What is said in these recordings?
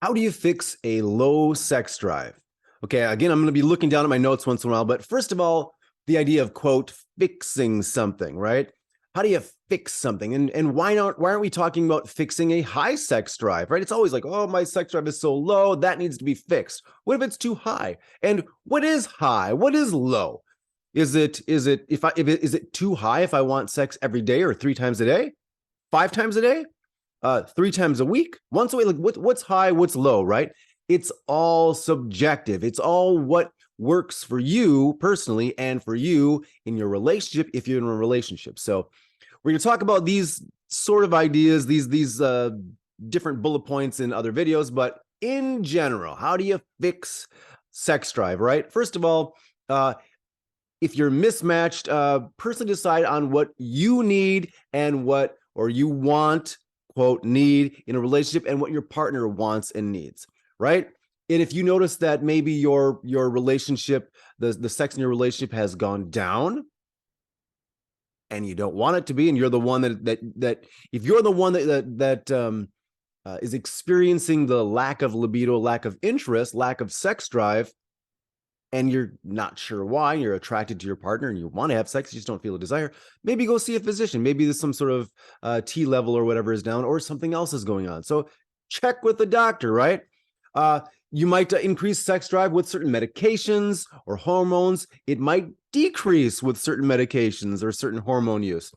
How do you fix a low sex drive? Okay, again, I'm going to be looking down at my notes once in a while, but first of all, the idea of quote fixing something, right? How do you fix something? And why aren't we talking about fixing a high sex drive, right? It's always like, oh, my sex drive is so low, that needs to be fixed. What if it's too high? And what is high? What is low? Is it too high if I want sex every day or 3 times a day, 5 times a day? 3 times a week, once a week. Like what's high, what's low, right? It's all subjective. It's all what works for you personally and for you in your relationship if you're in a relationship. So we're going to talk about these sort of ideas, these different bullet points in other videos, but in general, how do you fix sex drive, right? First of all, if you're mismatched, personally decide on what you need and what or you want, quote, need in a relationship and what your partner wants and needs, right? And if you notice that maybe your relationship, the sex in your relationship has gone down and you don't want it to be, and you're the one that if you're the one that is experiencing the lack of libido, lack of interest, lack of sex drive, and you're not sure why, you're attracted to your partner and you want to have sex, you just don't feel a desire, maybe go see a physician. Maybe there's some sort of T level or whatever is down, or something else is going on. So check with the doctor, right? You might increase sex drive with certain medications or hormones. It might decrease with certain medications or certain hormone use.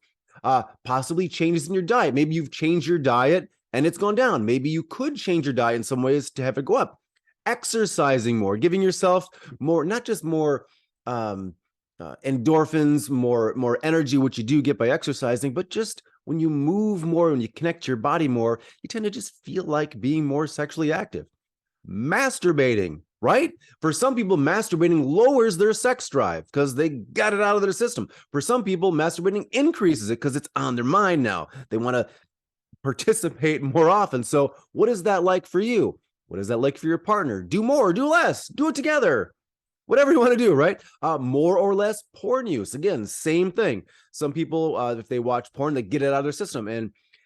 Possibly changes in your diet. Maybe you've changed your diet and it's gone down. Maybe you could change your diet in some ways to have it go up. Exercising more, giving yourself more, not just more endorphins, more energy, which you do get by exercising, but just when you move more, when you connect your body more, you tend to just feel like being more sexually active. Masturbating, right? For some people, masturbating lowers their sex drive because they got it out of their system. For some people, masturbating increases it because it's on their mind now. They want to participate more often. So what is that like for you? What is that like for your partner? Do more, do less, do it together. Whatever you want to do, right? More or less porn use. Again, same thing. Some people, if they watch porn, they get it out of their system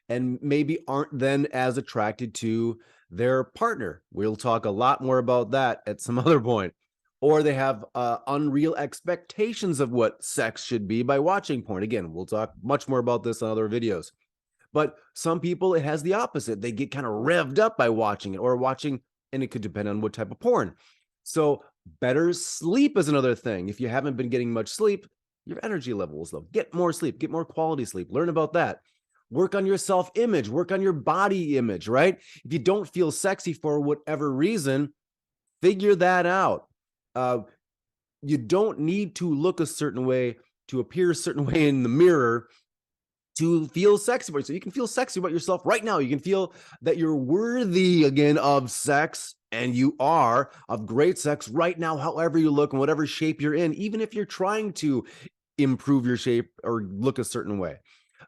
and maybe aren't then as attracted to their partner. We'll talk a lot more about that at some other point. Or they have unreal expectations of what sex should be by watching porn. Again, we'll talk much more about this in other videos. But some people, it has the opposite. They get kind of revved up by watching it or watching, and it could depend on what type of porn. So better sleep is another thing. If you haven't been getting much sleep, your energy levels low. Get more sleep, get more quality sleep. Learn about that. Work on your self-image, work on your body image, right? If you don't feel sexy for whatever reason, figure that out. You don't need to look a certain way, to appear a certain way in the mirror to feel sexy about yourself. You can feel sexy about yourself right now. You can feel that you're worthy again of sex, and you are, of great sex right now, however you look and whatever shape you're in, even if you're trying to improve your shape or look a certain way.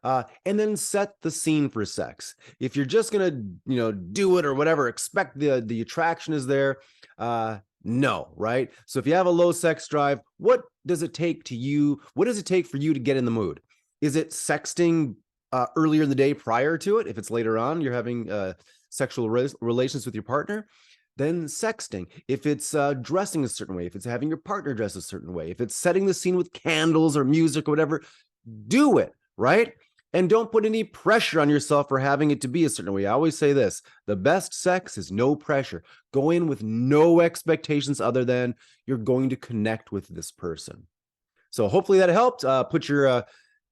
And then set the scene for sex. If you're just gonna, do it or whatever, expect the attraction is there. No, right? So if you have a low sex drive, what does it take for you to get in the mood? Is it sexting earlier in the day prior to it? If it's later on, you're having sexual relations with your partner, then sexting. If it's dressing a certain way, if it's having your partner dress a certain way, if it's setting the scene with candles or music or whatever, do it, right? And don't put any pressure on yourself for having it to be a certain way. I always say this: the best sex is no pressure. Go in with no expectations other than you're going to connect with this person. So hopefully that helped. Put your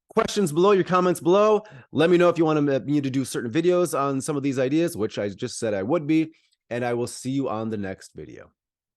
questions below, your comments below. Let me know if you want me to do certain videos on some of these ideas, which I just said I would be, and I will see you on the next video.